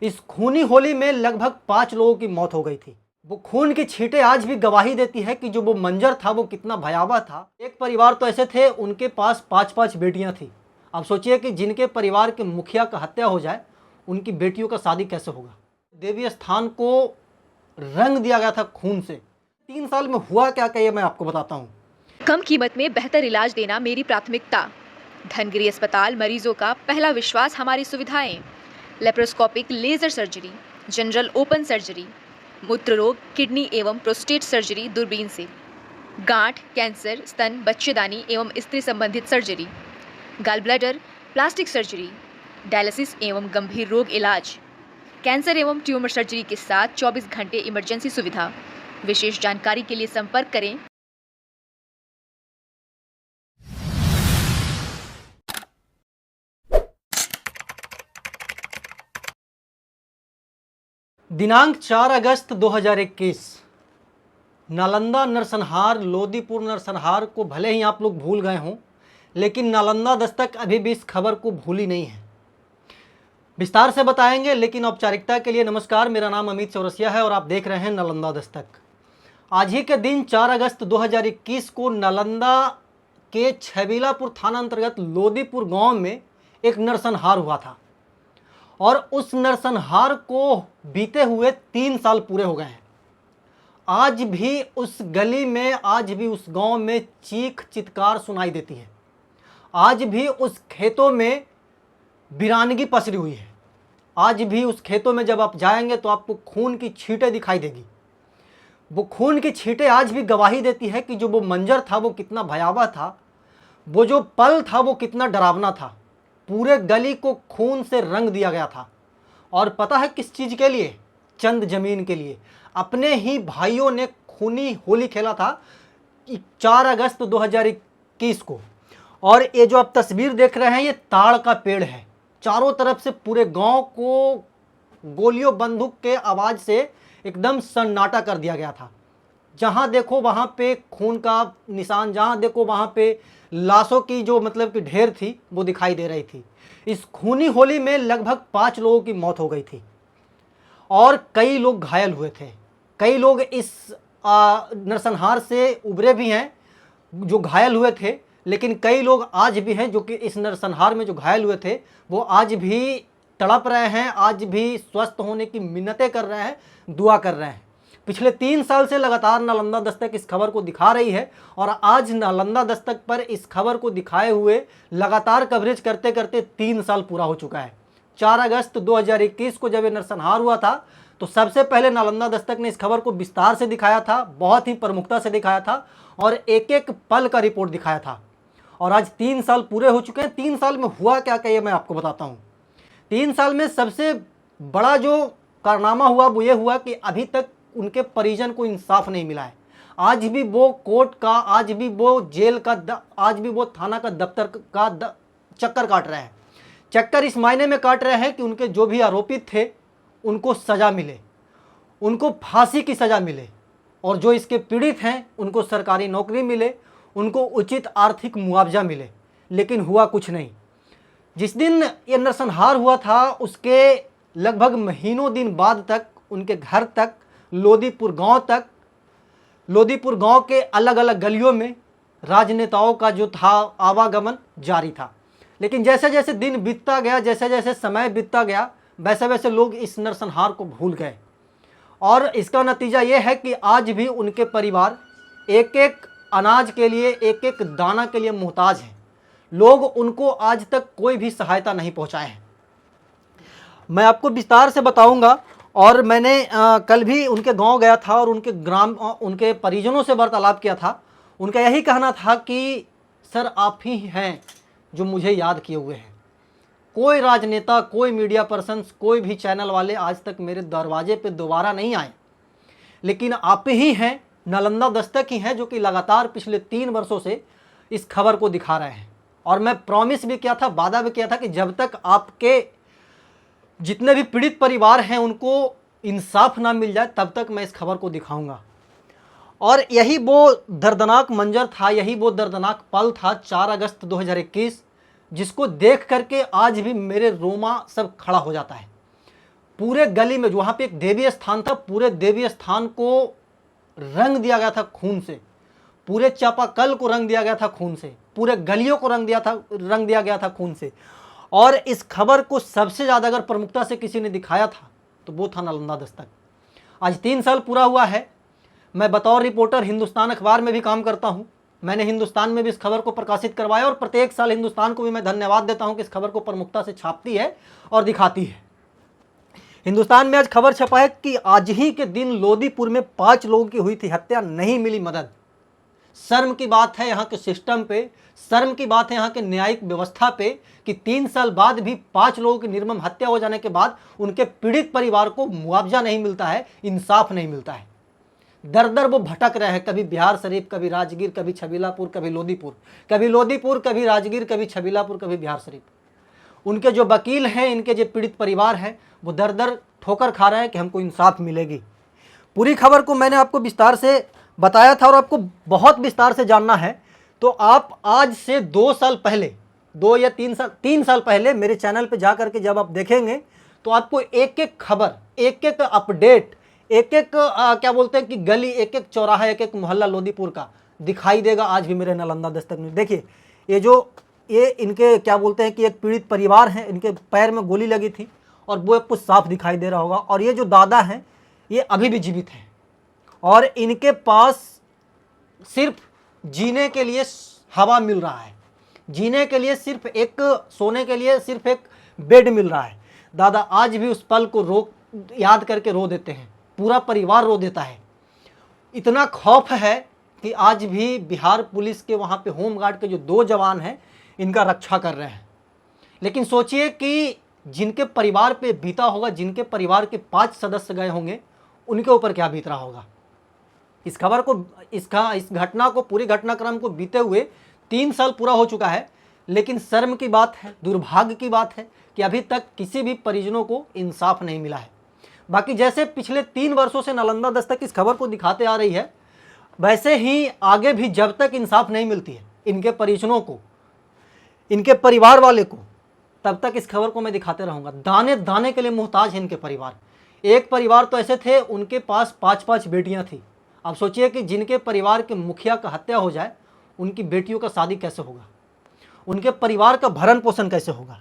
इस खूनी होली में लगभग 5 लोगों की मौत हो गई थी। वो खून की छींटें आज भी गवाही देती है कि जो वो मंजर था वो कितना भयावह था। एक परिवार तो ऐसे थे, उनके पास 5-5 बेटियां थी। अब सोचिए कि जिनके परिवार के मुखिया का हत्या हो जाए, उनकी बेटियों का शादी कैसे होगा। देवी स्थान को रंग दिया गया था खून से। 3 साल में हुआ क्या क्या ये मैं आपको बताता हूँ। कम कीमत में बेहतर इलाज देना मेरी प्राथमिकता। धनगिरी अस्पताल मरीजों का पहला विश्वास। हमारी सुविधाएं: laparoscopic laser surgery, general open surgery, मूत्र रोग, किडनी एवं प्रोस्टेट सर्जरी दूरबीन से, गांठ, कैंसर, स्तन, बच्चेदानी एवं स्त्री संबंधित सर्जरी, gall bladder, plastic surgery, dialysis एवं गंभीर रोग इलाज, कैंसर एवं ट्यूमर सर्जरी के साथ 24 घंटे इमरजेंसी सुविधा। विशेष जानकारी के लिए संपर्क करें। दिनांक 4 अगस्त 2021, नालंदा नरसंहार, लोदीपुर नरसंहार को भले ही आप लोग भूल गए हों, लेकिन नालंदा दस्तक अभी भी इस खबर को भूली नहीं है। विस्तार से बताएंगे, लेकिन औपचारिकता के लिए नमस्कार, मेरा नाम अमित चौरसिया है और आप देख रहे हैं नालंदा दस्तक। आज ही के दिन 4 अगस्त 2021 को नालंदा के छबीलापुर थाना अंतर्गत लोदीपुर गांव में एक नरसंहार हुआ था और उस नरसंहार को बीते हुए 3 साल पूरे हो गए हैं। आज भी उस गली में, आज भी उस गांव में चीख चित्कार सुनाई देती है। आज भी उस खेतों में वीरानगी पसरी हुई है। आज भी उस खेतों में जब आप जाएंगे तो आपको खून की छींटें दिखाई देगी। वो खून की छींटें आज भी गवाही देती है कि जो वो मंजर था वो कितना भयावह था, वो जो पल था वो कितना डरावना था। पूरे गली को खून से रंग दिया गया था। और पता है किस चीज़ के लिए? चंद जमीन के लिए। अपने ही भाइयों ने खूनी होली खेला था 4 अगस्त 2021 को। और ये जो आप तस्वीर देख रहे हैं, ये ताड़ का पेड़ है। चारों तरफ से पूरे गांव को गोलियों बंदूक के आवाज़ से एकदम सन्नाटा कर दिया गया था। जहाँ देखो वहाँ पे खून का निशान, जहाँ देखो वहाँ पे लाशों की जो मतलब कि ढेर थी वो दिखाई दे रही थी। इस खूनी होली में लगभग 5 लोगों की मौत हो गई थी और कई लोग घायल हुए थे। कई लोग इस नरसंहार से उबरे भी हैं जो घायल हुए थे, लेकिन कई लोग आज भी हैं जो कि इस नरसंहार में जो घायल हुए थे वो आज भी तड़प रहे हैं, आज भी स्वस्थ होने की मिन्नतें कर रहे हैं, दुआ कर रहे हैं। पिछले 3 साल से लगातार नालंदा दस्तक इस खबर को दिखा रही है और आज नालंदा दस्तक पर इस खबर को दिखाए हुए लगातार कवरेज करते करते 3 साल पूरा हो चुका है। 4 अगस्त 2021 को जब ये नरसंहार हुआ था तो सबसे पहले नालंदा दस्तक ने इस खबर को विस्तार से दिखाया था, बहुत ही प्रमुखता से दिखाया था और एक एक पल का रिपोर्ट दिखाया था। और आज 3 साल पूरे हो चुके हैं। 3 साल में हुआ क्या क्या ये मैं आपको बताता हूँ। 3 साल में सबसे बड़ा जो कारनामा हुआ वो ये हुआ कि अभी तक उनके परिजन को इंसाफ नहीं मिला है। आज भी वो कोर्ट का, आज भी वो जेल का, आज भी वो थाना का दफ्तर का चक्कर काट रहे हैं। चक्कर इस मायने में काट रहे हैं कि उनके जो भी आरोपित थे उनको सज़ा मिले, उनको फांसी की सज़ा मिले और जो इसके पीड़ित हैं उनको सरकारी नौकरी मिले, उनको उचित आर्थिक मुआवजा मिले। लेकिन हुआ कुछ नहीं। जिस दिन ये नरसंहार हुआ था उसके लगभग महीनों दिन बाद तक उनके घर तक, लोदीपुर गांव तक, लोदीपुर गांव के अलग अलग गलियों में राजनेताओं का जो था आवागमन जारी था। लेकिन जैसे जैसे दिन बीतता गया, जैसे जैसे समय बीतता गया, वैसे वैसे लोग इस नरसंहार को भूल गए। और इसका नतीजा ये है कि आज भी उनके परिवार एक एक अनाज के लिए, एक एक दाना के लिए मोहताज हैं। लोग उनको आज तक कोई भी सहायता नहीं पहुंचाए हैं। मैं आपको विस्तार से बताऊंगा। और मैंने कल भी उनके गांव गया था और उनके परिजनों से वार्तालाप किया था। उनका यही कहना था कि सर आप ही हैं जो मुझे याद किए हुए हैं। कोई राजनेता, कोई मीडिया पर्सन्स, कोई भी चैनल वाले आज तक मेरे दरवाजे पे दोबारा नहीं आए, लेकिन आप ही हैं, नालंदा दस्तक ही हैं जो कि लगातार पिछले 3 वर्षों से इस खबर को दिखा रहे हैं। और मैं प्रॉमिस भी किया था, वादा भी किया था कि जब तक आपके जितने भी पीड़ित परिवार हैं उनको इंसाफ ना मिल जाए तब तक मैं इस खबर को दिखाऊंगा। और यही वो दर्दनाक मंजर था, यही वो दर्दनाक पल था 4 अगस्त 2021, जिसको देख करके आज भी मेरे रोमा सब खड़ा हो जाता है। पूरे गली में, जो वहाँ पे एक देवी स्थान था, पूरे देवी स्थान को रंग दिया गया था खून से, पूरे चापाकल को रंग दिया गया था खून से, पूरे गलियों को रंग दिया गया था खून से। और इस खबर को सबसे ज़्यादा अगर प्रमुखता से किसी ने दिखाया था तो वो था नालंदा दस्तक। आज 3 साल पूरा हुआ है। मैं बतौर रिपोर्टर हिंदुस्तान अखबार में भी काम करता हूँ। मैंने हिंदुस्तान में भी इस खबर को प्रकाशित करवाया और प्रत्येक साल हिंदुस्तान को भी मैं धन्यवाद देता हूँ कि इस खबर को प्रमुखता से छापती है और दिखाती है। हिंदुस्तान में आज खबर छपा है कि आज ही के दिन लोदीपुर में 5 लोगों की हुई थी हत्या, नहीं मिली मदद। शर्म की बात है यहाँ के सिस्टम पे, शर्म की बात है यहाँ के न्यायिक व्यवस्था पे कि 3 साल बाद भी 5 लोगों की निर्मम हत्या हो जाने के बाद उनके पीड़ित परिवार को मुआवजा नहीं मिलता है, इंसाफ नहीं मिलता है। दर दर वो भटक रहे हैं, कभी बिहार शरीफ, कभी राजगीर, कभी छबीलापुर, कभी लोदीपुर, कभी राजगीर, कभी छबीलापुर, कभी बिहार शरीफ। उनके जो वकील हैं, इनके जो पीड़ित परिवार हैं, वो दर दर ठोकर खा रहे हैं कि हमको इंसाफ मिलेगी। पूरी खबर को मैंने आपको विस्तार से बताया था और आपको बहुत विस्तार से जानना है तो आप आज से 2 साल पहले, 2 या 3 साल पहले मेरे चैनल पे जा करके जब आप देखेंगे तो आपको एक एक खबर, एक एक अपडेट, एक एक क्या बोलते हैं कि गली, एक एक चौराहा, एक एक मोहल्ला लोदीपुर का दिखाई देगा आज भी मेरे नालंदा दस्तक में। देखिए ये इनके क्या बोलते हैं कि एक पीड़ित परिवार है, इनके पैर में गोली लगी थी और वो कुछ साफ दिखाई दे रहा होगा। और ये जो दादा हैं ये अभी भी जीवित हैं और इनके पास सिर्फ जीने के लिए हवा मिल रहा है, जीने के लिए सिर्फ एक, सोने के लिए सिर्फ एक बेड मिल रहा है। दादा आज भी उस पल को याद करके रो देते हैं, पूरा परिवार रो देता है। इतना खौफ है कि आज भी बिहार पुलिस के वहाँ पे होमगार्ड के जो 2 जवान हैं इनका रक्षा कर रहे हैं। लेकिन सोचिए कि जिनके परिवार पे बीता होगा, जिनके परिवार के 5 सदस्य गए होंगे, उनके ऊपर क्या बीत रहा होगा। इस खबर को, इस घटना को, पूरी घटनाक्रम को बीते हुए 3 साल पूरा हो चुका है, लेकिन शर्म की बात है, दुर्भाग्य की बात है कि अभी तक किसी भी परिजनों को इंसाफ नहीं मिला है। बाकी जैसे पिछले 3 वर्षों से नालंदा दस्तक इस खबर को दिखाते आ रही है, वैसे ही आगे भी जब तक इंसाफ नहीं मिलती है इनके परिजनों को, इनके परिवार वाले को, तब तक इस खबर को मैं दिखाते रहूँगा। दाने दाने के लिए मोहताज है इनके परिवार। एक परिवार तो ऐसे थे उनके पास 5-5 बेटियां थी। अब सोचिए कि जिनके परिवार के मुखिया का हत्या हो जाए, उनकी बेटियों का शादी कैसे होगा, उनके परिवार का भरण पोषण कैसे होगा।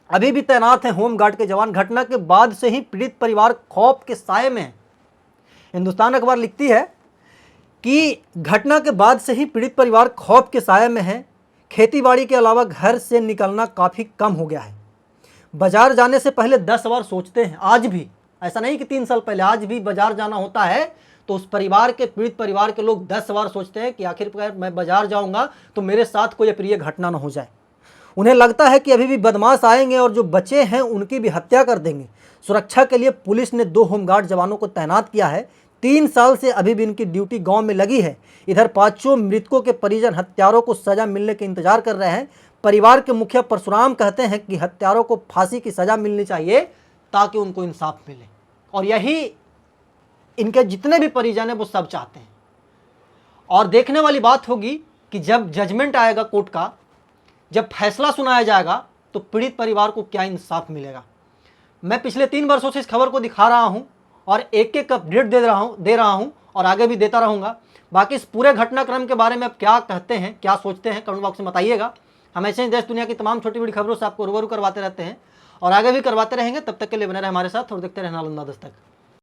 अभी भी तैनात हैं होमगार्ड के जवान। घटना के बाद से ही पीड़ित परिवार खौफ के साए में है। हिंदुस्तान अखबार लिखती है कि घटना के बाद से ही पीड़ित परिवार खौफ के साए में है। खेतीबाड़ी के अलावा घर से निकलना काफ़ी कम हो गया है। बाजार जाने से पहले 10 बार सोचते हैं। आज भी, ऐसा नहीं कि 3 साल पहले, आज भी बाजार जाना होता है तो उस परिवार के, पीड़ित परिवार के लोग 10 बार सोचते हैं कि आखिरकार मैं बाजार जाऊंगा तो मेरे साथ कोई अप्रिय घटना न हो जाए। उन्हें लगता है कि अभी भी बदमाश आएंगे और जो बचे हैं उनकी भी हत्या कर देंगे। सुरक्षा के लिए पुलिस ने 2 होमगार्ड जवानों को तैनात किया है। 3 साल से अभी भी इनकी ड्यूटी गांव में लगी है। इधर 5 मृतकों के परिजन हत्यारों को सजा मिलने के इंतजार कर रहे हैं। परिवार के मुखिया परशुराम कहते हैं कि हत्यारों को फांसी की सजा मिलनी चाहिए ताकि उनको इंसाफ मिले, और यही इनके जितने भी परिजन हैं वो सब चाहते हैं। और देखने वाली बात होगी कि जब जजमेंट आएगा कोर्ट का, जब फैसला सुनाया जाएगा तो पीड़ित परिवार को क्या इंसाफ मिलेगा। मैं पिछले 3 वर्षों से इस खबर को दिखा रहा हूं और एक एक अपडेट दे रहा हूं और आगे भी देता रहूंगा। बाकी इस पूरे घटनाक्रम के बारे में आप क्या कहते हैं, क्या सोचते हैं, कमेंट बॉक्स में बताइएगा। हम ऐसे ही देश दुनिया की तमाम छोटी बड़ी खबरों से आपको रूबरू करवाते रहते हैं और आगे भी करवाते रहेंगे। तब तक के लिए बने रहे हमारे साथ और देखते रहे नालंदा दस्तक।